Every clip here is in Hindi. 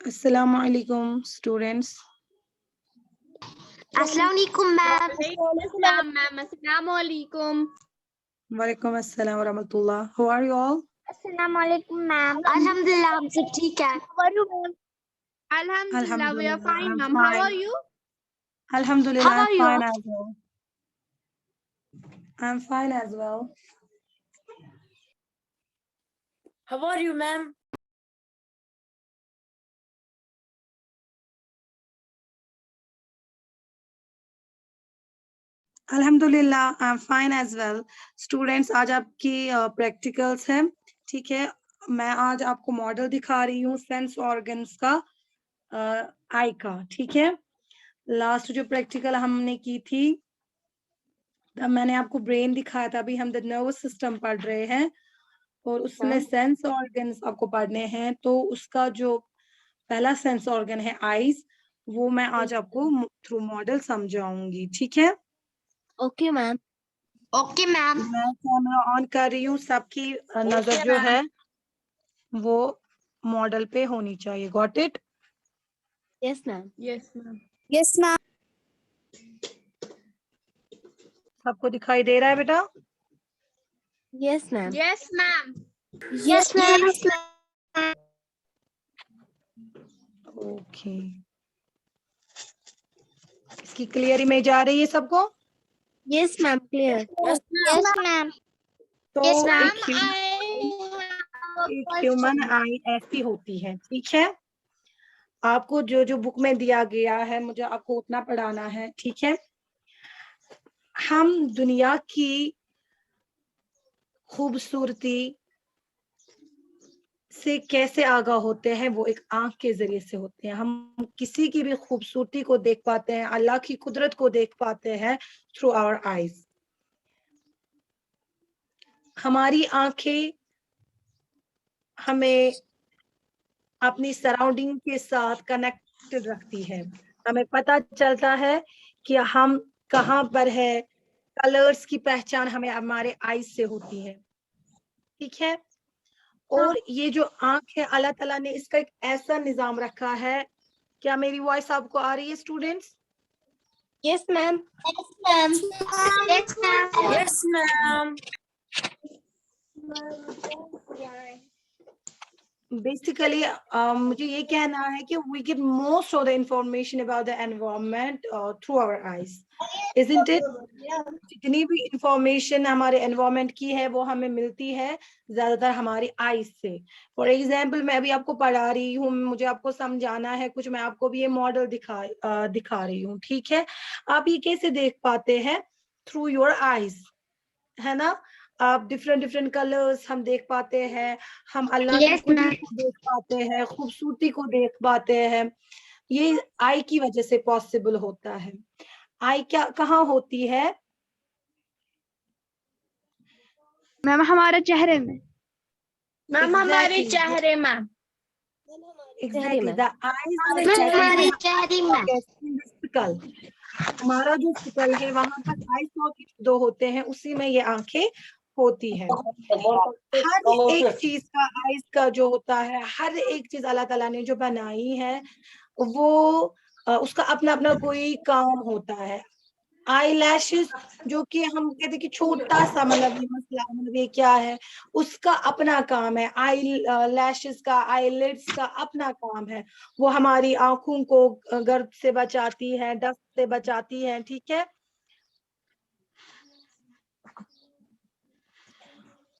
Assalamu alaikum, students. अस्सलाम वालेकुम मैम। मैम अस्सलाम वालेकुम। Walaikum assalam wa rahmatullah. How are you all? अस्सलाम वालेकुम मैम। अल्हम्दुलिल्लाह हम सब ठीक है। Alhamdulillah, we are fine, I'm ma'am. How fine. are you? Alhamdulillah, How I'm are you? fine as well. I'm fine as well. How are you, ma'am? Alhamdulillah, I'm fine as well. Students, आज आपकी प्रैक्टिकल्स हैं, ठीक है। मैं आज आपको मॉडल दिखा रही हूँ सेंस ऑर्गन्स का, आई का, ठीक है। लास्ट जो प्रैक्टिकल हमने की थी, तब मैंने आपको ब्रेन दिखाया था। अभी हम द नर्वस सिस्टम पढ़ रहे हैं और उसमें सेंस ऑर्गन्स आपको पढ़ने हैं। तो उसका जो पहला सेंस ऑर्गन है आईज, वो मैं आज आपको थ्रू मॉडल समझाऊंगी, ठीक है। Okay ma'am. Okay ma'am. मैं कैमरा ऑन कर रही हूँ, सबकी नजर जो है वो मॉडल पे होनी चाहिए। Got it? Yes ma'am. Yes, ma'am. Yes ma'am. सबको दिखाई दे रहा है बेटा? Yes ma'am. Yes, ma'am. Yes ma'am. Okay, इसकी क्लियर इमेज आ रही है सबको? Yes ma'am clear. Yes ma'am. तो Yes, ma'am. एक ह्यूमन आई ऐसी होती है, ठीक है। आपको जो जो बुक में दिया गया है मुझे आपको उतना पढ़ाना है, ठीक है। हम दुनिया की खूबसूरती से कैसे आगाह होते हैं? वो एक आंख के जरिए से होते हैं। हम किसी की भी खूबसूरती को देख पाते हैं, अल्लाह की कुदरत को देख पाते हैं थ्रू आवर आईज। हमारी आंखें हमें अपनी सराउंडिंग के साथ कनेक्टेड रखती है। हमें पता चलता है कि हम कहाँ पर है। कलर्स की पहचान हमें हमारे आईज से होती है, ठीक है। और ये जो आंख है, अल्लाह ताला ने इसका एक ऐसा निजाम रखा है। क्या मेरी वॉइस आपको आ रही है students? Yes ma'am. Yes ma'am. Yes ma'am. Yes, ma'am. Basically मुझे ये कहना है कि we get most of the information about the environment through our eyes, isn't it? जितनी भी इंफॉर्मेशन हमारे एनवायरनमेंट की है वो हमें मिलती है ज्यादातर हमारी आईज से। फॉर एग्जांपल, मैं अभी आपको पढ़ा रही हूँ, मुझे आपको समझाना है कुछ, मैं आपको भी ये मॉडल दिखा रही हूँ, ठीक है। आप ये कैसे देख पाते हैं? थ्रू योर आईज, है ना। आप डिफरेंट डिफरेंट कलर्स हम देख पाते हैं, हम अल्लाह की कुदरत को देख पाते हैं, खूबसूरती को देख पाते हैं। ये आई की वजह से पॉसिबल होता है। आई क्या कहाँ होती है? मैम हमारे चेहरे में। मैम हमारे चेहरे में। एग्जैक्टली, द आईज आर हमारे चेहरे में। स्कल। हमारा जो स्कल है वहां पर आई सॉकेट दो होते हैं, उसी में ये आंखें होती है। हर एक चीज का आईज का जो होता है, हर एक चीज अल्लाह ताला ने जो बनाई है वो उसका अपना अपना कोई काम होता है। आई लैशेस, जो कि हम कहते हैं कि छोटा सा मतलब ये मसला, मतलब ये क्या है, उसका अपना काम है। आई लैशेस का, आई लिड्स का अपना काम है। वो हमारी आंखों को गर्द से बचाती है, डस्ट से बचाती है, ठीक है।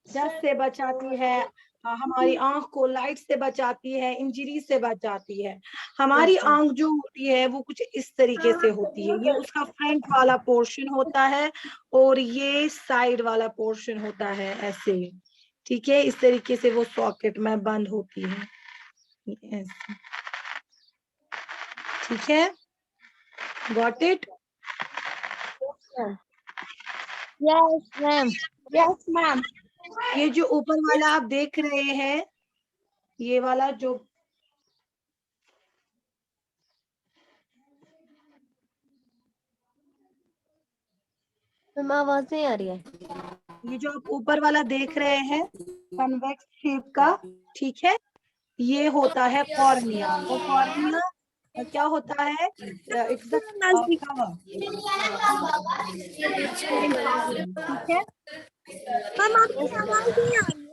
डस्ट से बचाती है, हमारी आंख को लाइट से बचाती है, इंजरी से बचाती है। हमारी आंख जो होती है वो कुछ इस तरीके से होती है। ये उसका फ्रंट वाला पोर्शन होता है और ये साइड वाला पोर्शन होता है, ऐसे, ठीक है। इस तरीके से वो सॉकेट में बंद होती है, ऐसे, ठीक है। Got it? Yes ma'am. Yes ma'am. ये जो ऊपर वाला आप देख रहे हैं, ये वाला जो मैम आवाज नहीं आ रही है। ये जो आप ऊपर वाला देख रहे हैं कन्वेक्स शेप का, ठीक है, ये होता है कॉर्निया। और कॉर्निया क्या होता है? It's the cover. ठीक है। मैम आपकी आवाज नहीं आ रही है।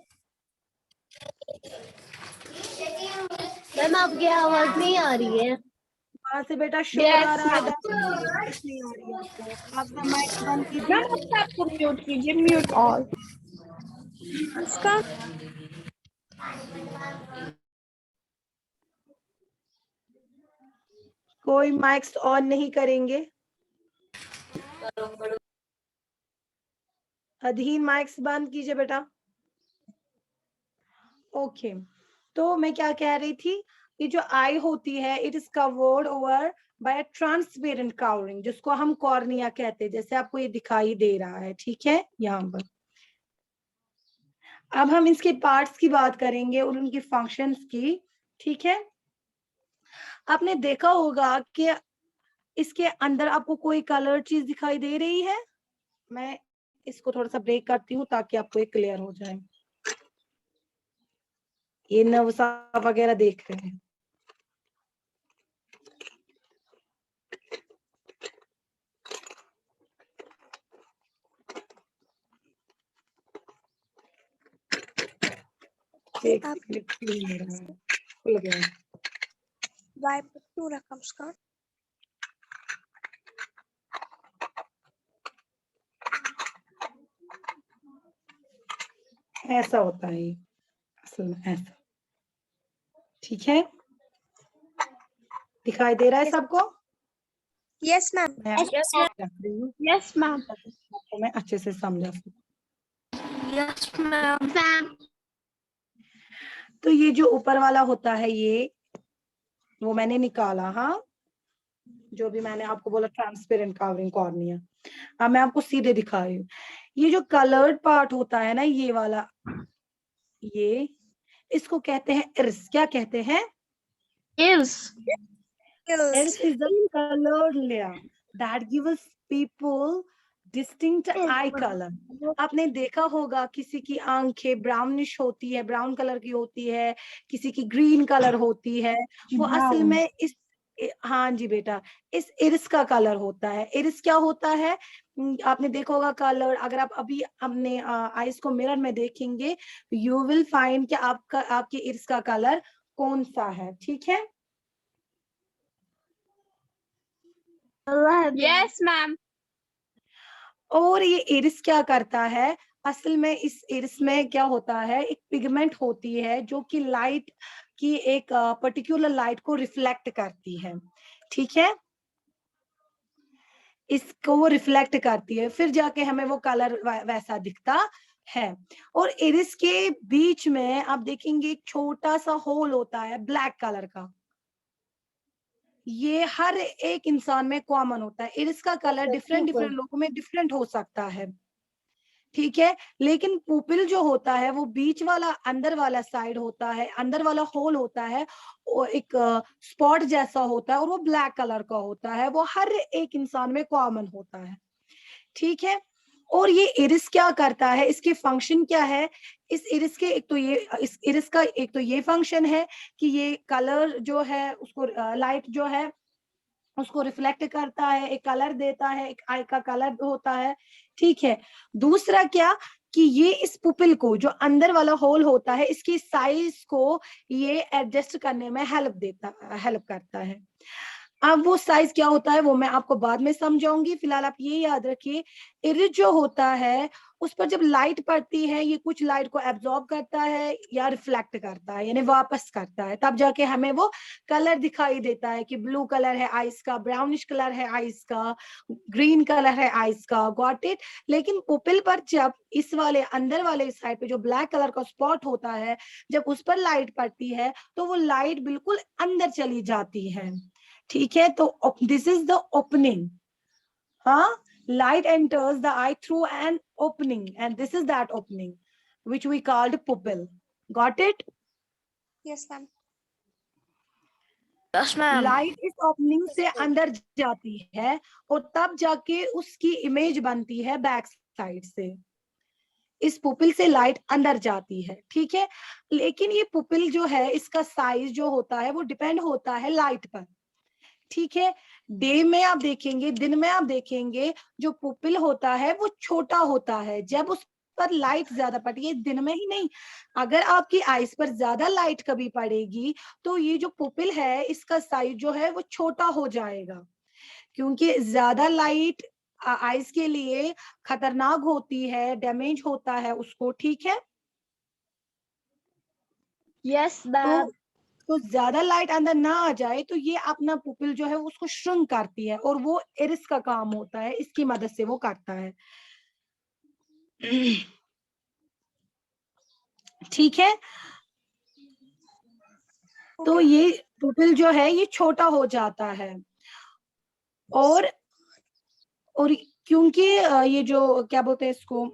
मैम आपकी आवाज नहीं आ रही है। वहां से बेटा शोर आ रहा है, वॉइस नहीं आ रही है आपको। आप अपना माइक बंद कीजिए। आपको म्यूट कीजिए, म्यूट ऑल। इसका कोई माइक्स ऑन नहीं करेंगे। अधीन माइक्स बंद कीजिए बेटा। ओके, तो मैं क्या कह रही थी, ये जो आई होती है it is covered over by transparent covering, जिसको हम कॉर्निया कहते हैं, जैसे आपको ये दिखाई दे रहा है। ठीक है, यहाँ पर अब हम इसके पार्ट्स की बात करेंगे और उनकी फंक्शंस की। ठीक है, आपने देखा होगा कि इसके अंदर आपको कोई कलर चीज दिखाई दे रही है। मैं इसको थोड़ा सा ब्रेक करती हूँ ताकि आपको ये क्लियर हो जाए। ये नवसा वगैरह देख रहे हैं। एक सेकंड, खुल गया। वाई पर क्यों रखा उसका? ऐसा होता है ये, असल में ऐसा। ठीक है, दिखाई दे रहा है सबको? Yes ma'am. मैं रख रही हूँ यस मैम। तो मैं अच्छे से समझा सकूं। Yes ma'am. तो ये जो ऊपर वाला होता है ये वो मैंने निकाला। हाँ, जो भी मैंने आपको बोला ट्रांसपेरेंट कवरिंग कॉर्निया। अब मैं आपको सीधे दिखा रही हूँ। ये जो कलर्ड पार्ट होता है ना, ये वाला, ये इसको कहते हैं इर्स। क्या कहते हैं? Years. Iris is the colored layer that gives people distinct eye color. आपने देखा होगा किसी की आंखें ब्राउनिश होती है, ब्राउन कलर की होती है, किसी की ग्रीन कलर होती है, वो असल में इस, हाँ जी बेटा, इस इरिस का कलर होता है। इरिस क्या होता है? आपने देखा होगा कलर। अगर आप अभी अपने आईज को मिरर में देखेंगे, यू विल फाइंड कि आपके इरिस का कलर कौन सा है। ठीक है, यस मैम। और ये इरिस क्या करता है? असल में इस इरिस में क्या होता है, एक पिगमेंट होती है जो कि लाइट की एक पर्टिकुलर लाइट को रिफ्लेक्ट करती है। ठीक है, इसको वो रिफ्लेक्ट करती है, फिर जाके हमें वो कलर वैसा दिखता है। और इरिस के बीच में आप देखेंगे एक छोटा सा होल होता है ब्लैक कलर का। ये हर एक इंसान में कॉमन होता है। इरिस का कलर डिफरेंट डिफरेंट लोगों में डिफरेंट हो सकता है। ठीक है, लेकिन पुपिल जो होता है वो बीच वाला अंदर वाला साइड होता है, अंदर वाला होल होता है, वो एक स्पॉट जैसा होता है और वो ब्लैक कलर का होता है। वो हर एक इंसान में कॉमन होता है। ठीक है, और ये इरिस क्या करता है, इसके फंक्शन क्या है? इस इरिस के एक तो ये, इस इरिस का एक तो ये फंक्शन है कि ये कलर जो है उसको, लाइट जो है उसको रिफ्लेक्ट करता है, एक कलर देता है, एक आई का कलर होता है। ठीक है, दूसरा क्या कि ये इस पुपिल को, जो अंदर वाला होल होता है, इसकी साइज को ये एडजस्ट करने में हेल्प करता है। अब वो साइज क्या होता है वो मैं आपको बाद में समझाऊंगी। फिलहाल आप ये याद रखिए, इरिस जो होता है उस पर जब लाइट पड़ती है, ये कुछ लाइट को एब्जॉर्ब करता है या रिफ्लेक्ट करता है, यानी वापस करता है, तब जाके हमें वो कलर दिखाई देता है कि ब्लू कलर है आइस का, ब्राउनिश कलर है आइस का, ग्रीन कलर है आइस का। Got it? लेकिन पुपिल पर जब इस वाले अंदर वाले साइड पे जो ब्लैक कलर का स्पॉट होता है, जब उस पर लाइट पड़ती है तो वो लाइट बिल्कुल अंदर चली जाती है। ठीक है, तो दिस इज द ओपनिंग। हाँ, light enters the eye through an opening and this is that opening which we called pupil. Got it? Yes ma'am. Yes, ma'am. Light इस ओपनिंग से अंदर जाती है और तब जाके उसकी इमेज बनती है बैक साइड से। इस पुपिल से लाइट अंदर जाती है, ठीक है। लेकिन ये पुपिल जो है इसका साइज जो होता है वो डिपेंड होता है लाइट पर, ठीक है। डे में आप देखेंगे, दिन में आप देखेंगे, जो पुपिल होता है वो छोटा होता है जब उस पर लाइट ज्यादा पड़ती है। दिन में ही नहीं, अगर आपकी आईज पर ज्यादा लाइट कभी पड़ेगी तो ये जो पुपिल है इसका साइज जो है वो छोटा हो जाएगा, क्योंकि ज्यादा लाइट आईज के लिए खतरनाक होती है, डैमेज होता है उसको, ठीक है। Yes, ma'am. तो ज्यादा लाइट अंदर ना आ जाए तो ये अपना पुपिल जो है उसको श्रिंक करती है, और वो इरिस का काम होता है, इसकी मदद से वो करता है, ठीक है। तो ये पुपिल जो है ये छोटा हो जाता है, और क्योंकि ये जो क्या बोलते हैं इसको,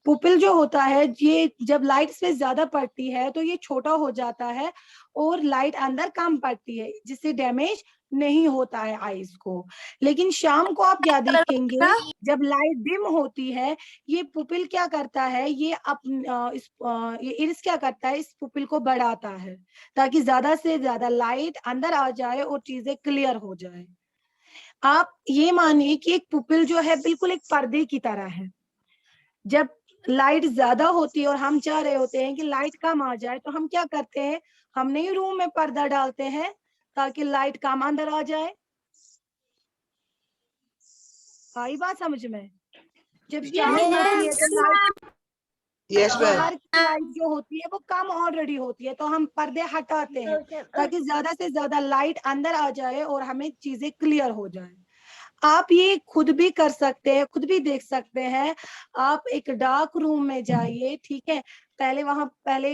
पुपिल जो होता है ये जब लाइट से ज्यादा पड़ती है तो ये छोटा हो जाता है और लाइट अंदर कम पड़ती है, जिससे डैमेज नहीं होता है आईज को। लेकिन शाम को आप क्या देखेंगे, जब लाइट डिम होती है ये पुपिल क्या करता है, ये ये इरिस क्या करता है, इस पुपिल को बढ़ाता है ताकि ज्यादा से ज्यादा लाइट अंदर आ जाए और चीजें क्लियर हो जाए। आप ये मानिए कि एक पुपिल जो है बिल्कुल एक पर्दे की तरह है। जब लाइट ज्यादा होती है और हम चाह रहे होते हैं कि लाइट कम आ जाए तो हम क्या करते हैं, हम नई रूम में पर्दा डालते हैं ताकि लाइट कम अंदर आ जाए। आई बात समझ में? जब शाम होती है तो लाइट, बाहर की लाइट जो होती है वो कम ऑलरेडी होती है, तो हम पर्दे हटाते हैं ताकि ज्यादा से ज्यादा लाइट अंदर आ जाए और हमें चीजें क्लियर हो जाए। आप ये खुद भी कर सकते हैं, खुद भी देख सकते हैं। आप एक डार्क रूम में जाइए, ठीक है, पहले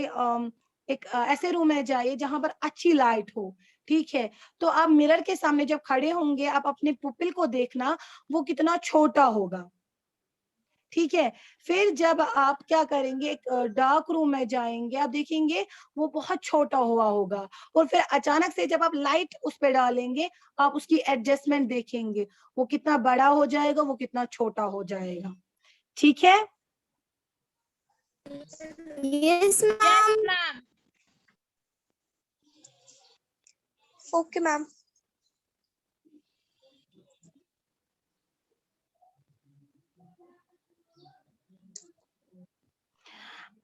एक ऐसे रूम में जाइए जहां पर अच्छी लाइट हो, ठीक है। तो आप मिरर के सामने जब खड़े होंगे आप अपने पुपिल को देखना वो कितना छोटा होगा, ठीक है। फिर जब आप क्या करेंगे, एक डार्क रूम में जाएंगे, आप देखेंगे वो बहुत छोटा हुआ होगा, और फिर अचानक से जब आप लाइट उस पे डालेंगे आप उसकी एडजस्टमेंट देखेंगे, वो कितना बड़ा हो जाएगा, वो कितना छोटा हो जाएगा, ठीक है। Yes, ma'am. Ma'am. Okay, ma'am.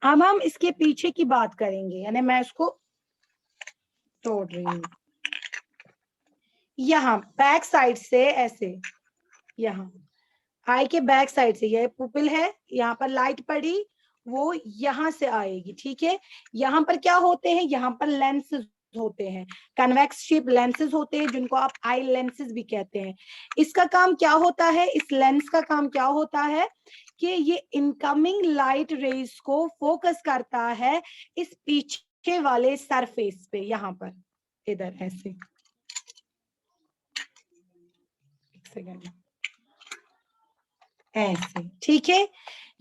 अब हम इसके पीछे की बात करेंगे, यानी मैं इसको तोड़ रही हूँ। यहाँ बैक साइड से ऐसे, यहाँ आई के बैक साइड से ये पुपिल है, यहाँ पर लाइट पड़ी वो यहाँ से आएगी, ठीक है। यहाँ पर क्या होते हैं, यहाँ पर लेंसेज होते हैं, कन्वेक्स शेप लेंसेज होते हैं जिनको आप आई लेंसेज भी कहते हैं। इसका काम क्या होता है, इस लेंस का काम क्या होता है कि ये इनकमिंग लाइट रेज को फोकस करता है इस पीछे वाले सरफेस पे, यहाँ पर इधर ऐसे, एक सेकेंड, ऐसे, ठीक है।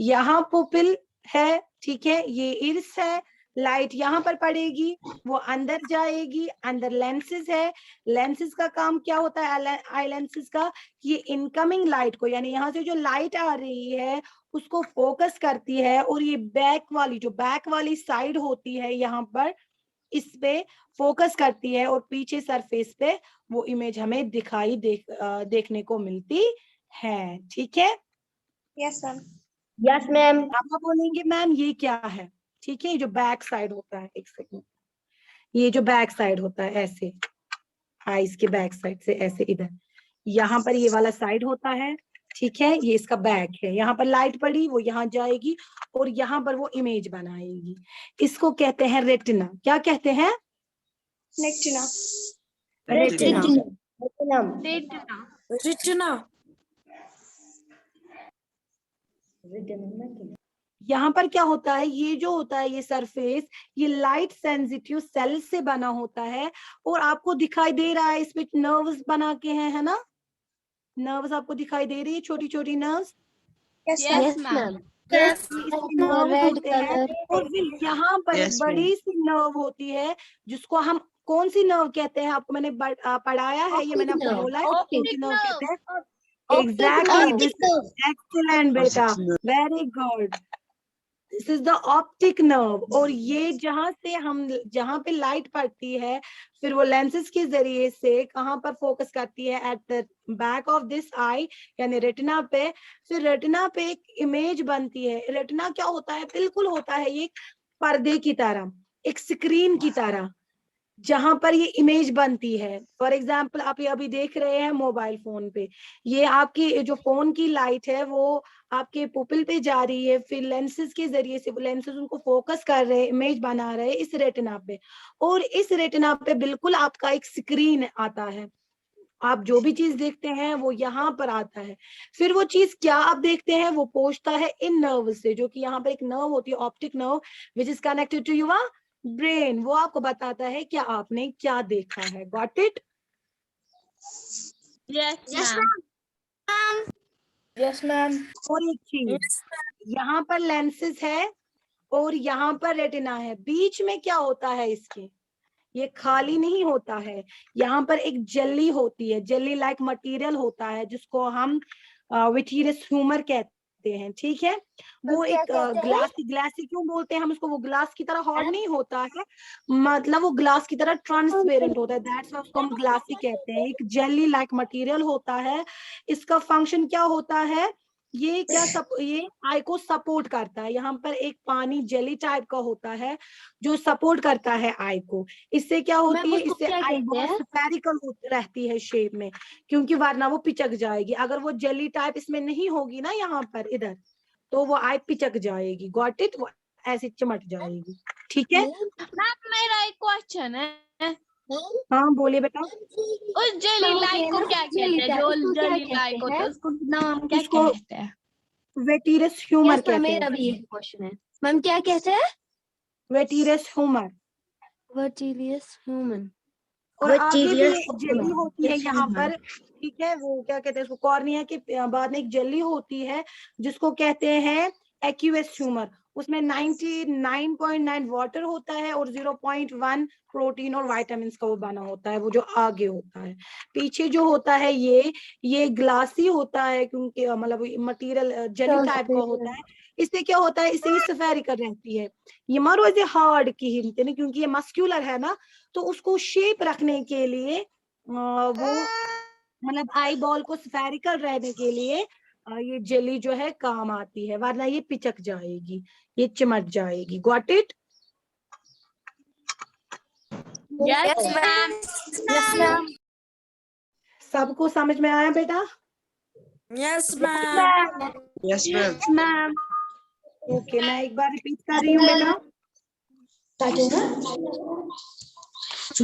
यहाँ पुपिल है, ठीक है, ये इर्स है, लाइट यहाँ पर पड़ेगी वो अंदर जाएगी, अंदर लेंसेज है। लेंसेज का काम क्या होता है आई लेंसेज का, ये इनकमिंग लाइट को, यानी यहाँ से जो लाइट आ रही है उसको फोकस करती है, और ये बैक वाली साइड होती है यहाँ पर, इस पे फोकस करती है, और पीछे सरफेस पे वो इमेज हमें देखने को मिलती है, ठीक है। Yes, ma'am. Yes, ma'am. आप बोलेंगे मैम ये क्या है, ठीक है। जो बैक साइड होता है, एक सेकंड, ये जो बैक साइड होता है ऐसे, आईज के बैक साइड से ऐसे इधर, यहाँ पर ये वाला साइड होता है, ठीक है, ये इसका बैक है। यहाँ पर लाइट पड़ी वो यहाँ जाएगी और यहाँ पर वो इमेज बनाएगी। इसको कहते हैं रेटिना। क्या कहते हैं? Retina. रेटिना। Retina. यहाँ पर क्या होता है, ये जो होता है ये सरफेस, ये लाइट सेंसिटिव सेल से बना होता है, और आपको दिखाई दे रहा है इसमें नर्व्स बना के हैं, है ना, नर्व्स आपको दिखाई दे रही है, छोटी छोटी nerves. Yes, Yes, ma'am. ma'am. Nerves होते हैं, और फिर यहाँ पर एक बड़ी सी नर्व होती है जिसको हम कौन सी नर्व कहते हैं, आपको मैंने पढ़ाया है, ये मैंने आपको बोला है कौन सी नर्व कहते हैं, Exactly. This is excellent, beta. Very good. This is the optic nerve. और ये जहाँ पे लाइट पड़ती है, फिर वो लेंसेज के जरिए से कहाँ पर फोकस करती है, at the back of this I, यानी रेटिना पे. फिर रेटिना पे एक इमेज बनती है. रेटिना क्या होता है? बिल्कुल होता है ये पर्दे की तरह, एक स्क्रीन की तरह, जहां पर ये इमेज बनती है. फॉर एग्जाम्पल आप ये अभी देख रहे हैं मोबाइल फोन पे, ये आपकी जो फोन की लाइट है वो आपके पुपिल पे जा रही है, फिर लेंसेज के जरिए से लेंसेज उनको फोकस कर रहे हैं, इमेज बना रहे हैं इस रेटिना पे, और इस रेटिना पे बिल्कुल आपका एक स्क्रीन आता है. आप जो भी चीज देखते हैं वो यहाँ पर आता है. फिर वो चीज क्या आप देखते हैं वो पहुंचता है इन नर्व से, जो कि यहाँ पर एक नर्व होती है, optic nerve, which is connected to your brain. वो आपको बताता है कि आपने क्या देखा है. Got it? Yes, ma'am. Yes, ma'am. और एक चीज, यहाँ पर लेंसेज है और यहाँ पर रेटिना है. बीच में क्या होता है इसके? ये खाली नहीं होता है. यहाँ पर एक जेली होती है, जेली लाइक मटेरियल होता है, जिसको हम विट्रियस ह्यूमर कहते हैं. ठीक है, वो एक ग्लासी क्यों बोलते हैं हम उसको? वो ग्लास की तरह हार्ड नहीं होता है, मतलब वो ग्लास की तरह ट्रांसपेरेंट होता है, दैट्स व्हाई उसको हम ग्लासी कहते हैं. एक जेली लाइक मटेरियल होता है. इसका फंक्शन क्या होता है? ये ये आई को सपोर्ट करता है. यहाँ पर एक पानी जेली टाइप का होता है जो सपोर्ट करता है आई को. इससे क्या होती है? इससे आई बहुत स्फेरिकल रहती है शेप में, क्योंकि वरना वो पिचक जाएगी. अगर वो जेली टाइप इसमें नहीं होगी ना यहाँ पर इधर, तो वो आई पिचक जाएगी. Got it? वो ऐसे चिमट जाएगी. ठीक है, मैम मेरा एक क्वेश्चन है, हाँ बोलिए बेटा. उस जेली लाइट को क्या कहते हैं? जो जेली लाइट होता है उसको नाम क्या उसको कहते हैं? वेटिरस ह्यूमर कहते मेरा हैं. भी एक क्वेश्चन है मैम, क्या कहते हैं? वेटिरस ह्यूमर. वर्टिलियस ह्यूमन. और आगे भी एक जेली होती है यहाँ पर. ठीक है, वो क्या कहते हैं उसको? कॉर्निया के बाद में एक जेली होती है जिसको कहते हैं एक्यूएस ह्यूमर. उसमें 99.9 वाटर होता है और 0.1 प्रोटीन और विटामिन का वो बना होता है, वो जो आगे होता है. पीछे जो होता है ये ग्लासी होता है, क्योंकि मतलब मटेरियल जेली टाइप का होता है. इससे क्या होता है? इससे ये स्फेरिकल रहती है. ये मारो ऐसे हार्ड की हिंट है, क्योंकि ये मस्क्यूलर है ना, तो उसको शेप रखने के लिए वो मतलब आई बॉल को स्फेरिकल रहने के लिए ये जेली जो है काम आती है, वरना ये पिचक जाएगी, ये चिमट जाएगी. Got it? Yes ma'am. Yes ma'am. सबको समझ में आया बेटा? Yes, ma'am. Yes, ma'am. Ma'am. Okay, मैं एक बार रिपीट कर रही हूँ बेटा.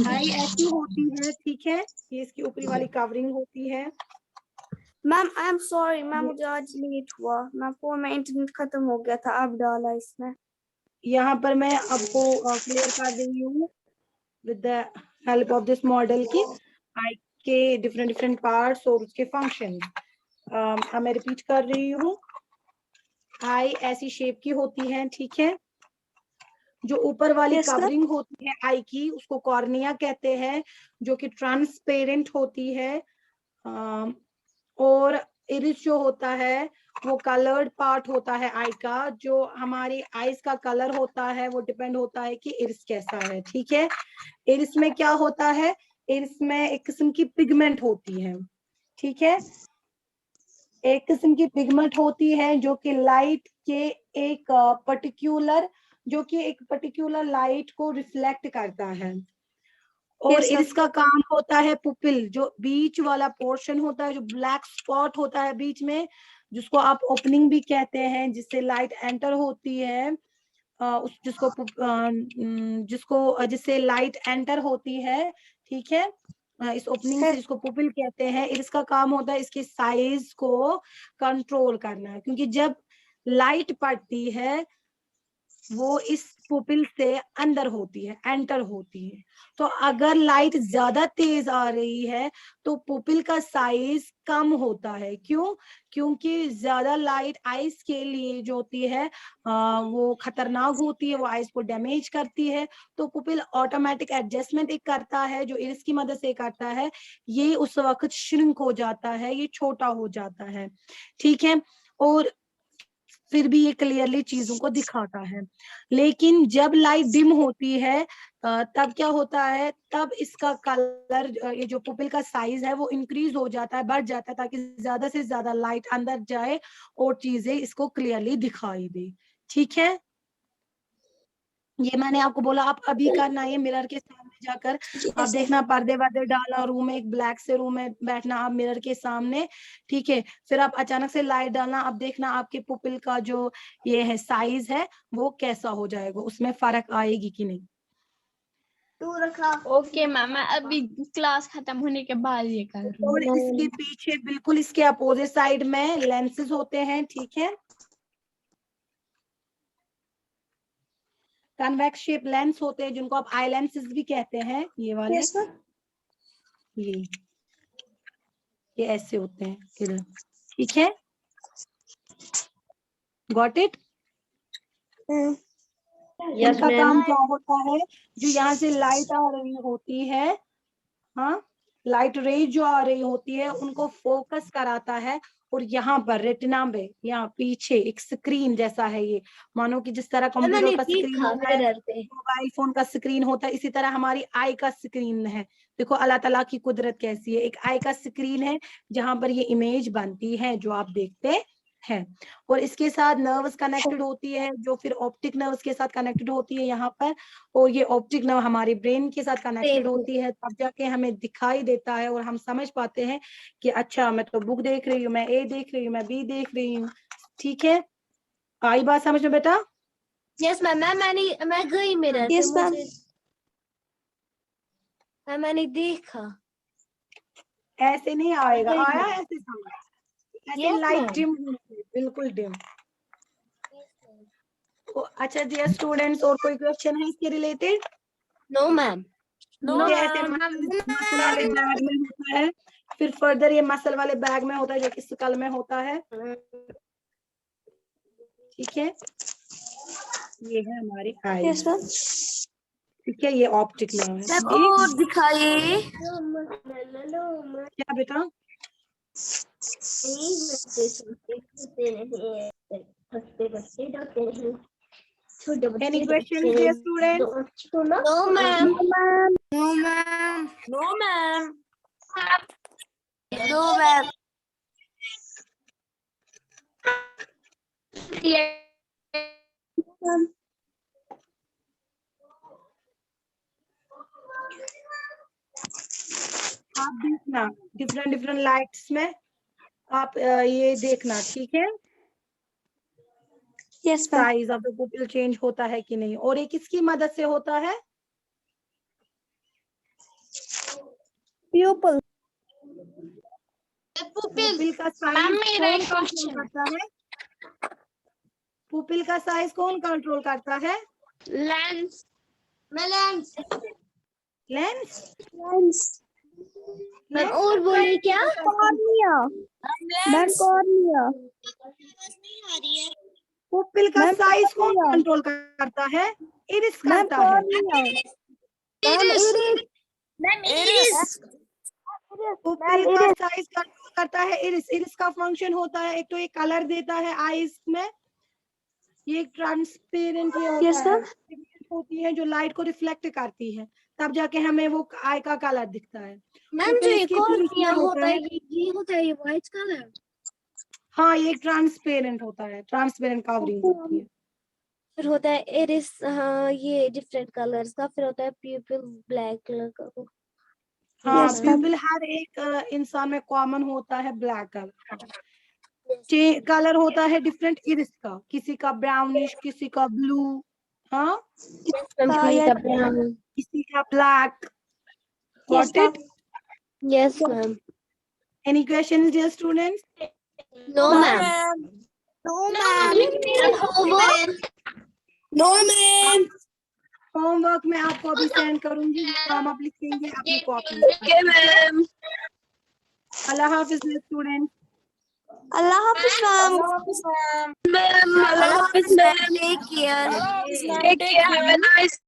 आई ऐसी होती है, ठीक है, ये इसकी ऊपरी वाली कवरिंग होती है. Ma'am I am sorry ma'am, मुझे आज लेट हुआ, मैं फोन में इंटरनेट खत्म हो गया था, अब डाला इसमें. यहाँ पर मैं आपको क्लियर कर रही हूँ with the help of this model की आई के डिफरेंट पार्ट्स और उसके फंक्शन. मैं रिपीट कर रही हूँ. आई ऐसी शेप की होती है, ठीक है. जो ऊपर वाली कवरिंग होती है आई की, उसको कॉर्निया कहते हैं, जो कि ट्रांसपेरेंट होती है. और इरिस जो होता है वो कलर्ड पार्ट होता है आई का. जो हमारी आईज का कलर होता है वो डिपेंड होता है कि इरिस कैसा है. ठीक है, इरिस में क्या होता है? इरिस में एक किस्म की पिगमेंट होती है. ठीक है, एक किस्म की पिगमेंट होती है जो कि लाइट के एक पर्टिकुलर लाइट को रिफ्लेक्ट करता है. और इसका काम होता है पुपिल, जो बीच वाला पोर्शन होता है, जो ब्लैक स्पॉट होता है बीच में, जिसको आप ओपनिंग भी कहते हैं, जिससे लाइट एंटर होती है. जिससे लाइट एंटर होती है. ठीक है, इस ओपनिंग से, जिसको पुपिल कहते हैं. इसका काम होता है इसके साइज को कंट्रोल करना, क्योंकि जब लाइट पड़ती है वो इस पुपिल से अंदर होती है, एंटर होती है। तो अगर लाइट ज्यादा तेज आ रही है तो पुपिल का साइज कम होता है। क्यों? क्योंकि ज्यादा लाइट आइस के लिए जो होती है वो खतरनाक होती है, वो आइस को डैमेज करती है। तो पुपिल ऑटोमेटिक एडजस्टमेंट एक करता है, जो इरिस की मदद से करता है, ये उस वक्त श्रिंक हो जाता है, ये छोटा हो जाता है। ठीक है, और फिर भी ये क्लियरली चीजों को दिखाता है। लेकिन जब लाइट डिम होती है तब क्या होता है, तब इसका कलर, ये जो पुपिल का साइज है वो इंक्रीज हो जाता है, बढ़ जाता है, ताकि ज्यादा से ज्यादा लाइट अंदर जाए और चीजें इसको क्लियरली दिखाई दे। ठीक है, ये मैंने आपको बोला, आप अभी करना है मिरर के सामने जाकर। आप देखना, पर्दे वर्दे डालना, रूम में एक ब्लैक से रूम में बैठना आप मिरर के सामने। ठीक है, फिर आप अचानक से लाइट डालना, आप देखना आपके पुपिल का जो ये है साइज है वो कैसा हो जाएगा, उसमें फर्क आएगी कि नहीं। ओके मैम, मैं अभी क्लास खत्म होने के बाद ये कर रही हूँ। और इसके पीछे बिल्कुल इसके अपोजिट साइड में लेंसेज होते हैं। ठीक है, कन्वेक्स शेप लेंस होते हैं जिनको आप आई लेंसेज भी कहते हैं। ये वाले ये ऐसे होते हैं इधर। ठीक है, गॉट इट। इनका काम क्या होता है, जो यहाँ से लाइट आ रही होती है, हाँ, लाइट रेज जो आ रही होती है उनको फोकस कराता है। और यहाँ पर रेटिना में, यहाँ पीछे एक स्क्रीन जैसा है, ये मानो कि जिस तरह कंप्यूटर का स्क्रीन होता है, मोबाइल फोन का स्क्रीन होता है, इसी तरह हमारी आई का स्क्रीन है। देखो अल्लाह ताला की कुदरत कैसी है, एक आई का स्क्रीन है जहां पर ये इमेज बनती है जो आप देखते हैं। और इसके साथ नर्व्स कनेक्टेड होती है, जो फिर ऑप्टिक नर्व्स के साथ कनेक्टेड होती है यहाँ पर। और ये ऑप्टिक नर्व हमारे ब्रेन के साथ कनेक्टेड होती है, तब जाके हमें दिखाई देता है और हम समझ पाते हैं कि अच्छा मैं तो बुक देख रही हूँ, मैं ए देख रही हूँ, मैं बी देख रही हूँ। ठीक है, आई बात समझ में बेटा? यस मैम, मैं गई मिरर पे, Yes, ma'am. मैंने देखा। ऐसे नहीं आएगा, आया ऐसे समझ, ऐसे Yes, लाइट ma'am. डिम, बिल्कुल डिम। अच्छा डियर स्टूडेंट्स, और कोई क्वेश्चन है इसके रिलेटेड? No ma'am. ये ऐसे मसल वाले बैग में होता है, फिर फर्दर ये मसल वाले बैग में होता है जो कि स्कल में होता है। ठीक है, ये है हमारी आई। Yes, ma'am. ठीक है, ये ऑप्टिक नर्व है। मैम और दिखाइए। क्या बेटा? Any questions, dear students? No ma'am. No, ma'am. No ma'am. No ma'am. आप देखना डिफरेंट डिफरेंट लाइट्स में, आप ये देखना। ठीक है, Yes, ma'am. Size of the pupil change होता है कि नहीं। और ये किसकी मदद से होता है? Pupil. पुपिल का साइज कौन कंट्रोल करता है? पुपिल का साइज कौन कंट्रोल करता है? लेंस। मैं लेंस। लेंस। Lens. मैम और बोलिए क्या? Cornea. Ma'am, cornea. पुपिल का Ma'am, साइज कौन cornea. कंट्रोल करता है? इरिस Ma'am, करता है। cornea. Ma'am, iris. Ma'am iris. Pupil का साइज कंट्रोल करता है इरिस। इरिस का फंक्शन होता है, एक तो ये कलर देता है आईज में, ये ट्रांसपेरेंट ये होता Yes, है, ma'am. होती है जो लाइट को रिफ्लेक्ट करती है, तब जाके हमें वो आई का कलर दिखता है। मैम पुपिल जो ये इसके कॉर्निया बीच में होता है, ये होता है, ये व्हाइट कलर। हाँ, ये ट्रांसपेरेंट होता है, ट्रांसपेरेंट कवरिंग होती है। फिर होता है इरिस, हाँ ये डिफरेंट कलर्स का। फिर होता है प्यूपिल ब्लैक कलर का। हाँ, Yes, ma'am. प्यूपिल हर एक इंसान में कॉमन होता है ब्लैक कलर। कलर होता है डिफरेंट इरिस का, किसी का ब्राउनिश, किसी का ब्लू, हाँ, किसी का black. Yes, Got it? ma'am. Yes ma'am. Any questions, dear students? No ma'am. No, ma'am. Homework. No, ma'am. Homework मैं आपको अभी सेंड करूंगी, वो काम आप लिखेंगे अपनी copy. Okay, ma'am. Allah Hafiz student. Allah Hafiz, ma'am. Ma'am, Allah Hafiz, ma'am. Take care. Have a nice